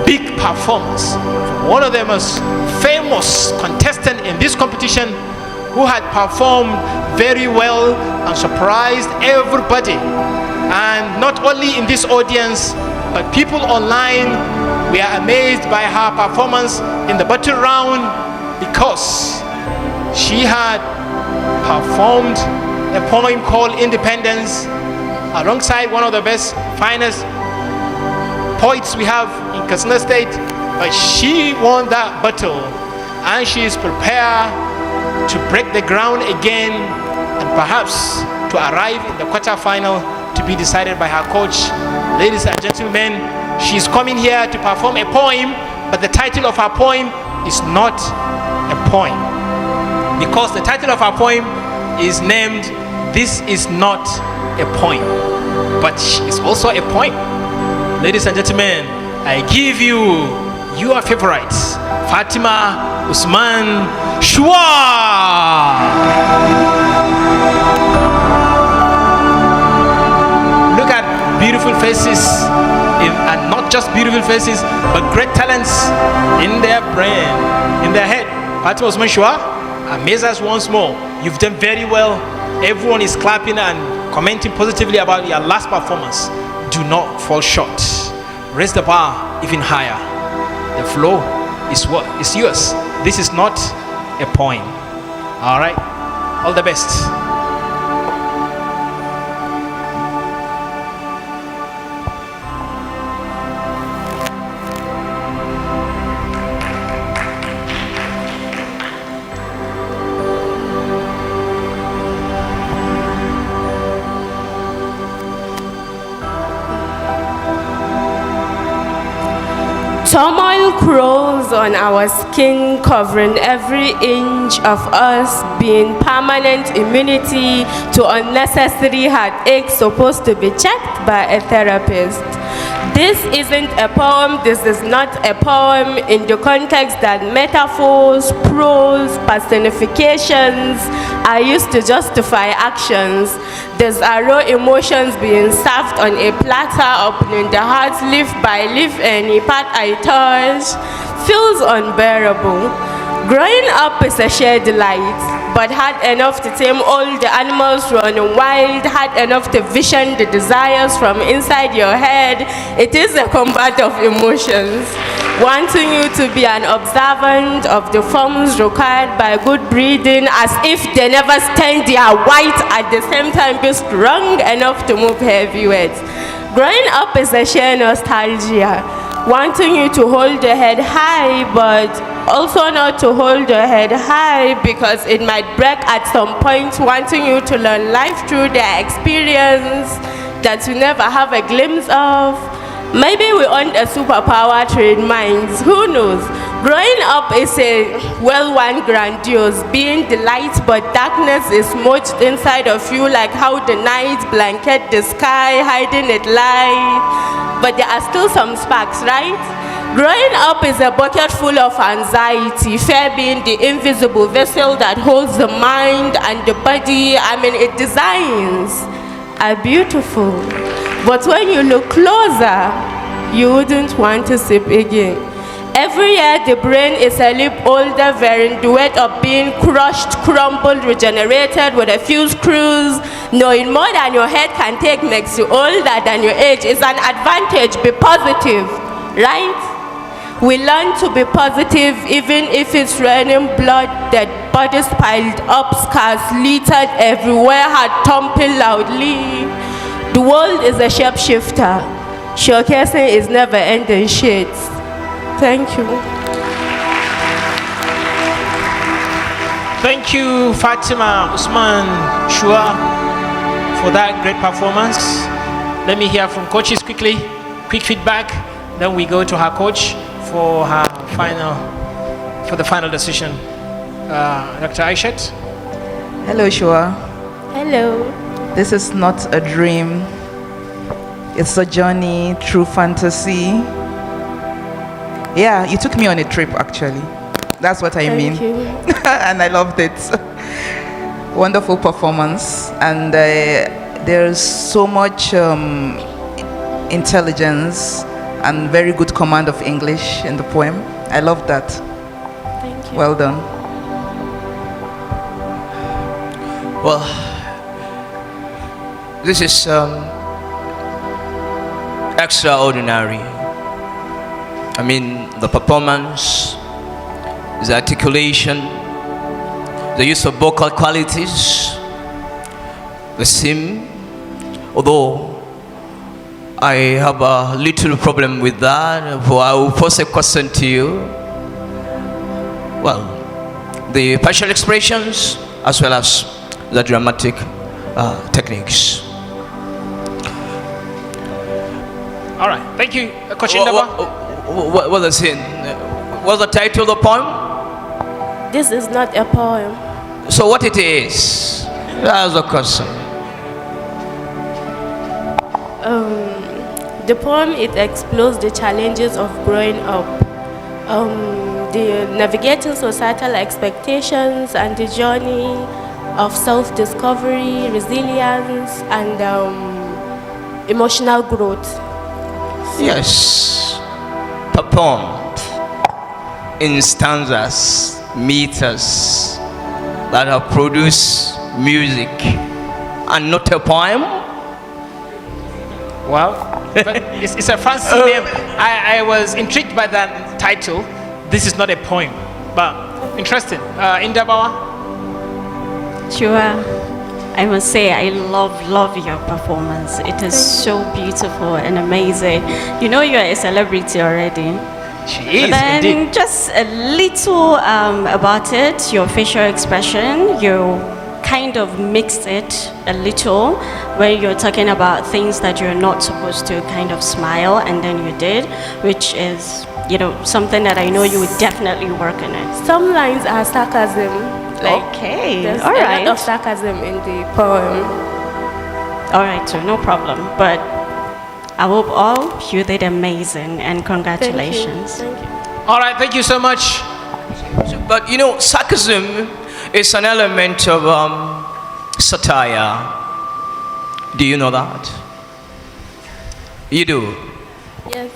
big performance. One of the most famous contestants in this competition who had performed very well and surprised everybody. And not only in this audience, but people online were amazed by her performance in the battle round, because she had performed a poem called Independence alongside one of the best, finest poets we have in Katsina State. But she won that battle, and she is prepared to break the ground again, and perhaps to arrive in the quarterfinal to be decided by her coach. Ladies and gentlemen, she's coming here to perform a poem, but the title of her poem is not a poem, because the title of her poem is named This Is Not a Poem, but it's also a poem. Ladies and gentlemen, I give you your favorite, Fatima Usman Shuwa. Look at beautiful faces, and not just beautiful faces, but great talents in their brain, in their head. Fatima Usman Shuwa, amaze us once more. You've done very well. Everyone is clapping and commenting positively about your last performance. Do not fall short. Raise the bar even higher. The flow is yours. This is not a poem. All right? All the best. Turmoil crawls on our skin, covering every inch of us, being permanent immunity to unnecessary heartaches supposed to be checked by a therapist. This isn't a poem, this is not a poem in the context that metaphors, prose, personifications are used to justify actions. These are raw emotions being served on a platter, opening the heart leaf by leaf. Any part I touch feels unbearable. Growing up is a shared delight, but hard enough to tame all the animals running wild, hard enough to vision the desires from inside your head. It is a combat of emotions, wanting you to be an observant of the forms required by good breeding, as if they never stand their white, at the same time be strong enough to move heavy weights. Growing up is a sheer nostalgia, wanting you to hold the head high, but also not to hold the head high because it might break at some point, wanting you to learn life through their experience that you never have a glimpse of. Maybe we own a superpower trained minds, who knows? Growing up is a well-worn grandiose, being the light but darkness is smudged inside of you, like how the night blanket the sky, hiding it light, but there are still some sparks, right? Growing up is a bucket full of anxiety, fear being the invisible vessel that holds the mind and the body. I mean, its designs are beautiful, but when you look closer, you wouldn't want to sip again. Every year, the brain is a leap older, bearing the weight of being crushed, crumbled, regenerated with a few screws. Knowing more than your head can take makes you older than your age. It's an advantage. Be positive, right? We learn to be positive even if it's raining blood, dead bodies piled up, scars littered everywhere, heart thumping loudly. The world is a shapeshifter, showcasing its never-ending shades. Thank you. Thank you, Fatima Usman Shuwa, for that great performance. Let me hear from coaches quickly. Quick feedback. Then we go to her coach for the final decision. Dr. Aishat. Hello, Shuwa. Hello. This is not a dream. It's a journey through fantasy. Yeah, you took me on a trip, actually. That's what I mean. Thank you. And I loved it. Wonderful performance. And there's so much intelligence and very good command of English in the poem. I love that. Thank you. Well done. Well, this is extraordinary. I mean, the performance, the articulation, the use of vocal qualities, the theme. Although I have a little problem with that, for I will pose a question to you. Well, the facial expressions as well as the dramatic techniques. All right, thank you, Coach Indaba. What is it? What's the title of the poem? This is not a poem. So what it is? That's the question. The poem, it explores the challenges of growing up, the navigating societal expectations and the journey of self-discovery, resilience, and emotional growth. Yes, performed in stanzas, meters that have produced music and not a poem. Well, but it's a fancy name. I was intrigued by that title. This is not a poem, but interesting. Indabawa? Shuwa, I must say I love your performance. It is so beautiful and amazing. You know you're a celebrity already. She is, Then indeed. just a little about it, your facial expression, you kind of mixed it a little when you're talking about things that you're not supposed to kind of smile, and then you did, which is, you know, something that I know you would definitely work on it. Some lines are sarcasm. Okay, There's all a right. lot of sarcasm in the poem. All right, so no problem. But I hope all you did amazing, and congratulations. Thank you. All right, thank you so much. But you know, sarcasm is an element of satire. Do you know that? You do? Yes.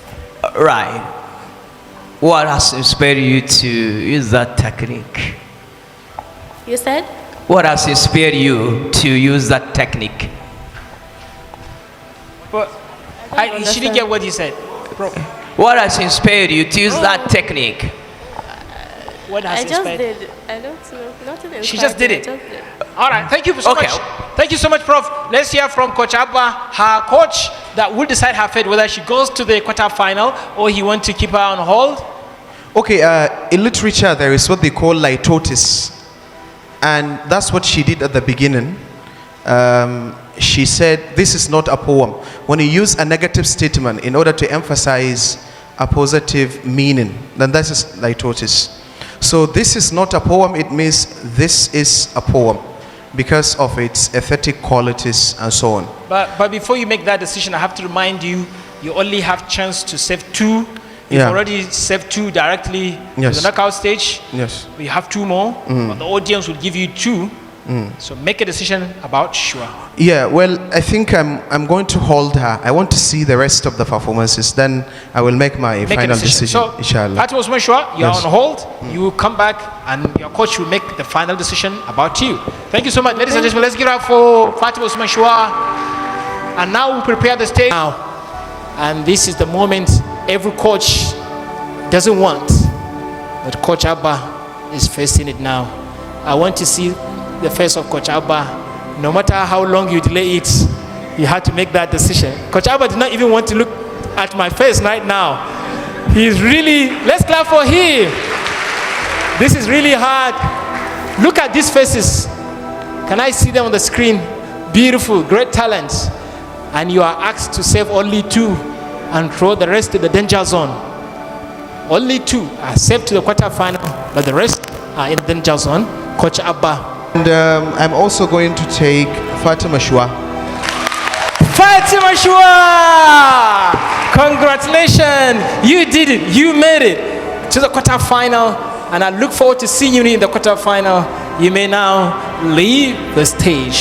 Right. What has inspired you to use that technique? You said? What has inspired you to use that technique? But she didn't get what you said. Bro, What has inspired you to use that technique? what has I just inspired? did. I don't know. Nothing She inspired just did me, it. I just did. All right, thank you so Okay. much. Thank you so much, Prof. Let's hear from Coach Abba, her coach that will decide her fate, whether she goes to the quarterfinal or he wants to keep her on hold. Okay, in literature there is what they call litotes, and that's what she did at the beginning. She said this is not a poem. When you use a negative statement in order to emphasize a positive meaning, then that is litotes. So this is not a poem, it means this is a poem because of its aesthetic qualities and so on. But before you make that decision, I have to remind you, you only have chance to save two. You've Yeah. already saved two directly to Yes. the knockout stage. Yes. We have two more, but the audience will give you two. So make a decision about Shuwa. Yeah, well, I think I'm going to hold her. I want to see the rest of the performances. Then I will make my Make a final decision, So, inshallah. Fatima Usman Shuwa, you're Yes. on hold. You will come back and your coach will make the final decision about you. Thank you so much. Ladies and gentlemen, let's give it up for Fatima Usman Shuwa. And now we prepare the stage. Now, and this is the moment every coach doesn't want, but Coach Abba is facing it now. I want to see the face of Coach Abba. No matter how long you delay it, you have to make that decision. Coach Abba did not even want to look at my face right now. He's really, let's clap for him. This is really hard. Look at these faces. Can I see them on the screen? Beautiful, great talents. And you are asked to save only two and throw the rest to the danger zone. Only two are saved to the quarterfinal, but the rest are in the danger zone. Coach Abba. And I'm also going to take Fatima Usman. Fatima Usman! Congratulations! You did it. You made it to the quarterfinal, and I look forward to seeing you in the quarterfinal. You may now leave the stage.